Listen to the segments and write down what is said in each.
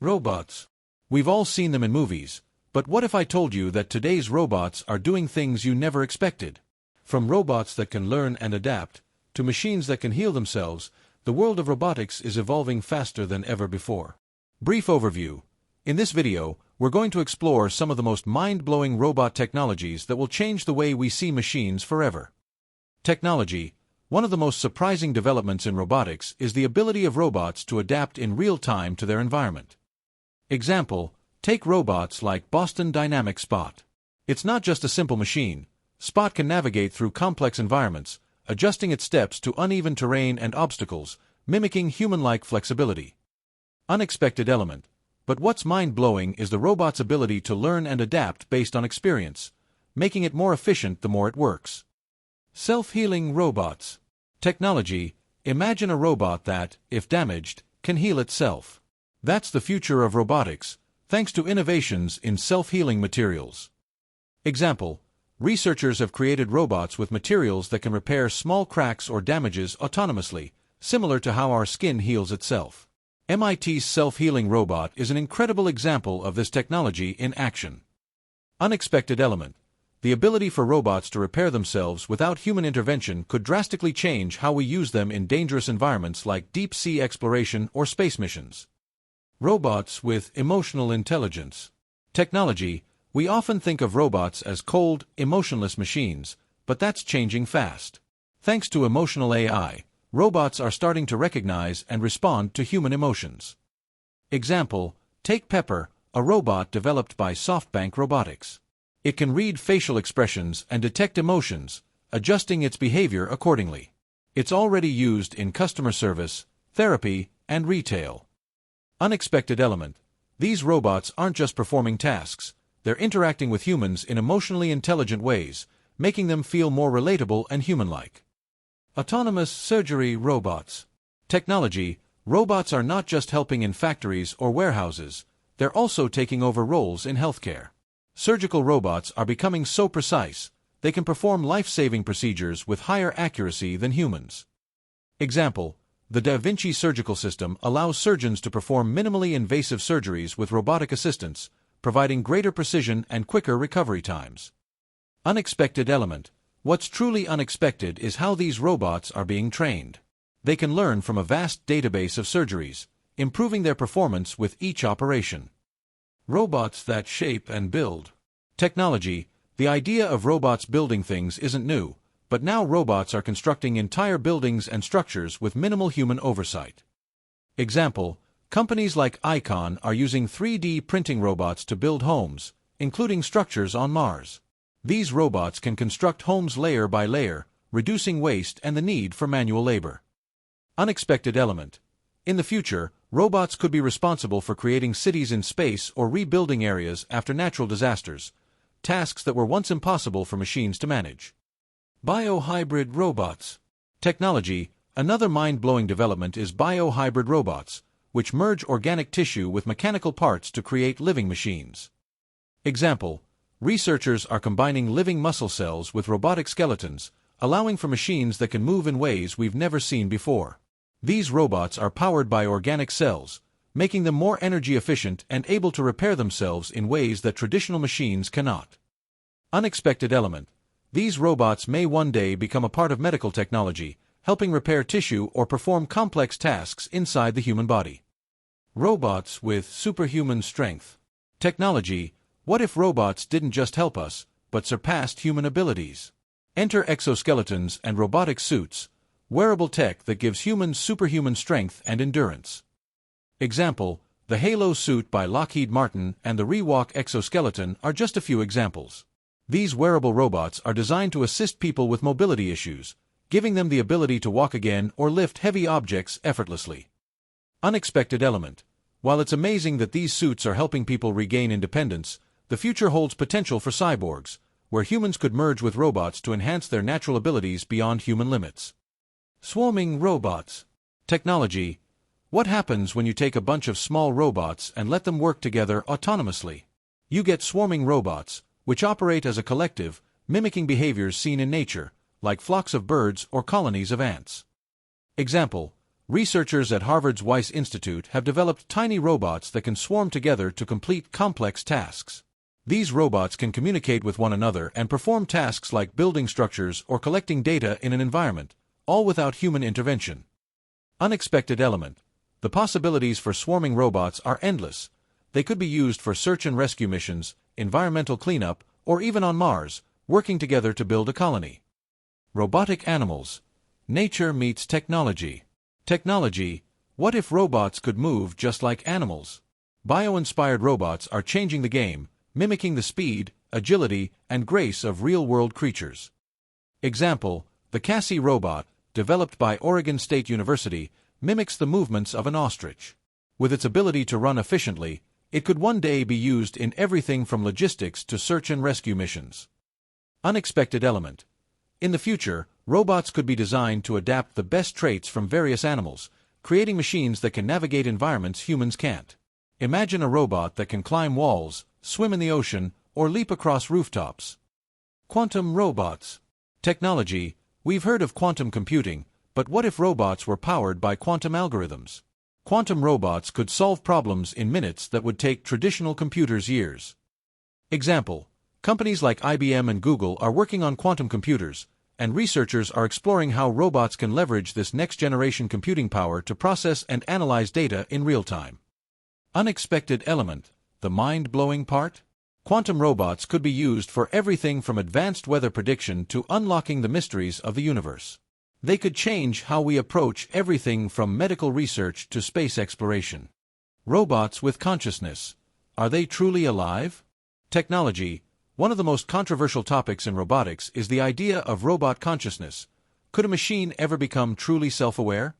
Robots. We've all seen them in movies, but what if I told you that today's robots are doing things you never expected? From robots that can learn and adapt, to machines that can heal themselves, the world of robotics is evolving faster than ever before. Brief overview. In this video, we're going to explore some of the most mind-blowing robot technologies that will change the way we see machines forever. Technology. One of the most surprising developments in robotics is the ability of robots to adapt in real time to their environment. Example, take robots like Boston Dynamics Spot. It's not just a simple machine. Spot can navigate through complex environments, adjusting its steps to uneven terrain and obstacles, mimicking human-like flexibility. Unexpected element. But what's mind-blowing is the robot's ability to learn and adapt based on experience, making it more efficient the more it works. Self-healing robots. Technology. Imagine a robot that, if damaged, can heal itself. That's the future of robotics, thanks to innovations in self-healing materials. Example, researchers have created robots with materials that can repair small cracks or damages autonomously, similar to how our skin heals itself. MIT's self-healing robot is an incredible example of this technology in action. Unexpected element. The ability for robots to repair themselves without human intervention could drastically change how we use them in dangerous environments like deep-sea exploration or space missions. Robots with emotional intelligence. Technology. We often think of robots as cold, emotionless machines, but that's changing fast. Thanks to emotional AI, robots are starting to recognize and respond to human emotions. Example, take Pepper, a robot developed by SoftBank Robotics. It can read facial expressions and detect emotions, adjusting its behavior accordingly. It's already used in customer service, therapy, and retail. Unexpected element. These robots aren't just performing tasks, they're interacting with humans in emotionally intelligent ways, making them feel more relatable and human-like. Autonomous surgery robots. Technology. Robots are not just helping in factories or warehouses, they're also taking over roles in healthcare. Surgical robots are becoming so precise, they can perform life-saving procedures with higher accuracy than humans. Example, the Da Vinci surgical system allows surgeons to perform minimally invasive surgeries with robotic assistance, providing greater precision and quicker recovery times. Unexpected element. What's truly unexpected is how these robots are being trained. They can learn from a vast database of surgeries, improving their performance with each operation. Robots that shape and build. Technology. The idea of robots building things isn't new, but now robots are constructing entire buildings and structures with minimal human oversight. Example, companies like Icon are using 3D printing robots to build homes, including structures on Mars. These robots can construct homes layer by layer, reducing waste and the need for manual labor. Unexpected element. In the future, robots could be responsible for creating cities in space or rebuilding areas after natural disasters, tasks that were once impossible for machines to manage. Biohybrid robots. Technology. Another mind-blowing development is biohybrid robots, which merge organic tissue with mechanical parts to create living machines. Example, researchers are combining living muscle cells with robotic skeletons, allowing for machines that can move in ways we've never seen before. These robots are powered by organic cells, making them more energy efficient and able to repair themselves in ways that traditional machines cannot. Unexpected element. These robots may one day become a part of medical technology, helping repair tissue or perform complex tasks inside the human body. Robots with superhuman strength. Technology. What if robots didn't just help us, but surpassed human abilities? Enter exoskeletons and robotic suits, wearable tech that gives humans superhuman strength and endurance. Example, the Halo suit by Lockheed Martin and the Rewalk exoskeleton are just a few examples. These wearable robots are designed to assist people with mobility issues, giving them the ability to walk again or lift heavy objects effortlessly. Unexpected element. While it's amazing that these suits are helping people regain independence, the future holds potential for cyborgs, where humans could merge with robots to enhance their natural abilities beyond human limits. Swarming robots. Technology. What happens when you take a bunch of small robots and let them work together autonomously? You get swarming robots, which operate as a collective, mimicking behaviors seen in nature, like flocks of birds or colonies of ants. Example, Researchers at Harvard's Weiss Institute have developed tiny robots that can swarm together to complete complex tasks. These robots can communicate with one another and perform tasks like building structures or collecting data in an environment, all without human intervention. Unexpected element. The possibilities for swarming robots are endless. They could be used for search and rescue missions, environmental cleanup, or even on Mars, working together to build a colony. Robotic animals. Nature meets technology. Technology. What if robots could move just like animals? Bio-inspired robots are changing the game, mimicking the speed, agility, and grace of real-world creatures. Example, the Cassie robot, developed by Oregon State University, mimics the movements of an ostrich. With its ability to run efficiently, it could one day be used in everything from logistics to search and rescue missions. Unexpected element. In the future, robots could be designed to adapt the best traits from various animals, creating machines that can navigate environments humans can't. Imagine a robot that can climb walls, swim in the ocean, or leap across rooftops. Quantum robots. Technology. We've heard of quantum computing, but what if robots were powered by quantum algorithms? Quantum robots could solve problems in minutes that would take traditional computers years. Example, companies like IBM and Google are working on quantum computers, and researchers are exploring how robots can leverage this next-generation computing power to process and analyze data in real time. Unexpected element. The mind-blowing part? Quantum robots could be used for everything from advanced weather prediction to unlocking the mysteries of the universe. They could change how we approach everything from medical research to space exploration. Robots with consciousness. Are they truly alive? Technology. One of the most controversial topics in robotics is the idea of robot consciousness. Could a machine ever become truly self-aware?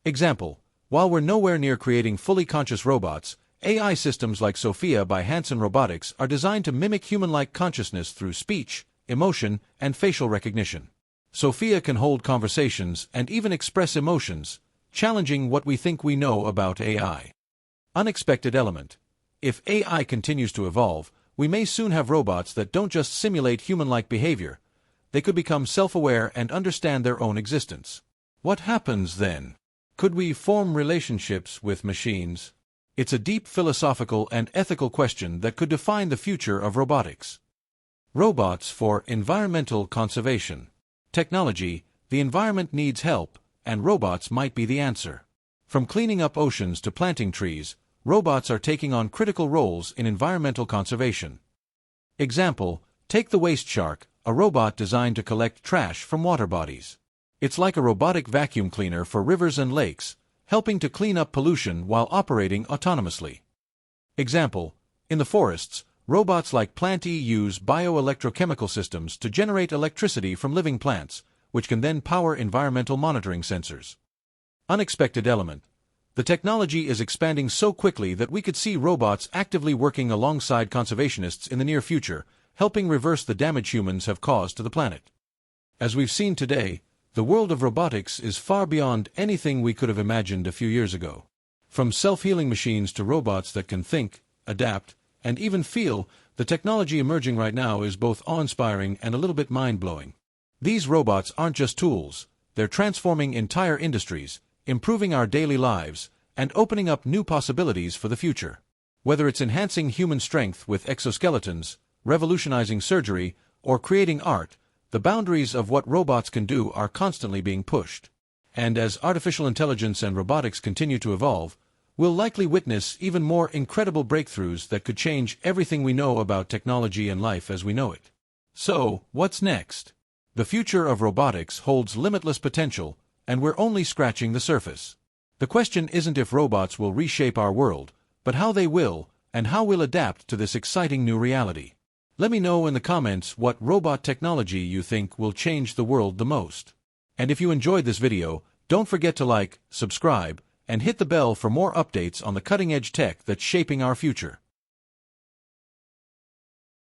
Example, while we're nowhere near creating fully conscious robots, AI systems like Sophia by Hanson Robotics are designed to mimic human-like consciousness through speech, emotion, and facial recognition. Sophia can hold conversations and even express emotions, challenging what we think we know about AI. Unexpected element. If AI continues to evolve, we may soon have robots that don't just simulate human-like behavior. They could become self-aware and understand their own existence. What happens then? Could we form relationships with machines? It's a deep philosophical and ethical question that could define the future of robotics. Robots for environmental conservation. Technology. The environment needs help, and robots might be the answer. From cleaning up oceans to planting trees, robots are taking on critical roles in environmental conservation. Example, take the waste shark, a robot designed to collect trash from water bodies. It's like a robotic vacuum cleaner for rivers and lakes, helping to clean up pollution while operating autonomously. Example, in the forests, robots like Planty use bioelectrochemical systems to generate electricity from living plants, which can then power environmental monitoring sensors. Unexpected element. The technology is expanding so quickly that we could see robots actively working alongside conservationists in the near future, helping reverse the damage humans have caused to the planet. As we've seen today, the world of robotics is far beyond anything we could have imagined a few years ago. From self-healing machines to robots that can think, adapt, and even feel, the technology emerging right now is both awe-inspiring and a little bit mind-blowing. These robots aren't just tools, they're transforming entire industries, improving our daily lives, and opening up new possibilities for the future. Whether it's enhancing human strength with exoskeletons, revolutionizing surgery, or creating art, the boundaries of what robots can do are constantly being pushed. And as artificial intelligence and robotics continue to evolve, we'll likely witness even more incredible breakthroughs that could change everything we know about technology and life as we know it. So, what's next? The future of robotics holds limitless potential, and we're only scratching the surface. The question isn't if robots will reshape our world, but how they will, and how we'll adapt to this exciting new reality. Let me know in the comments what robot technology you think will change the world the most. And if you enjoyed this video, don't forget to like, subscribe, and hit the bell for more updates on the cutting-edge tech that's shaping our future.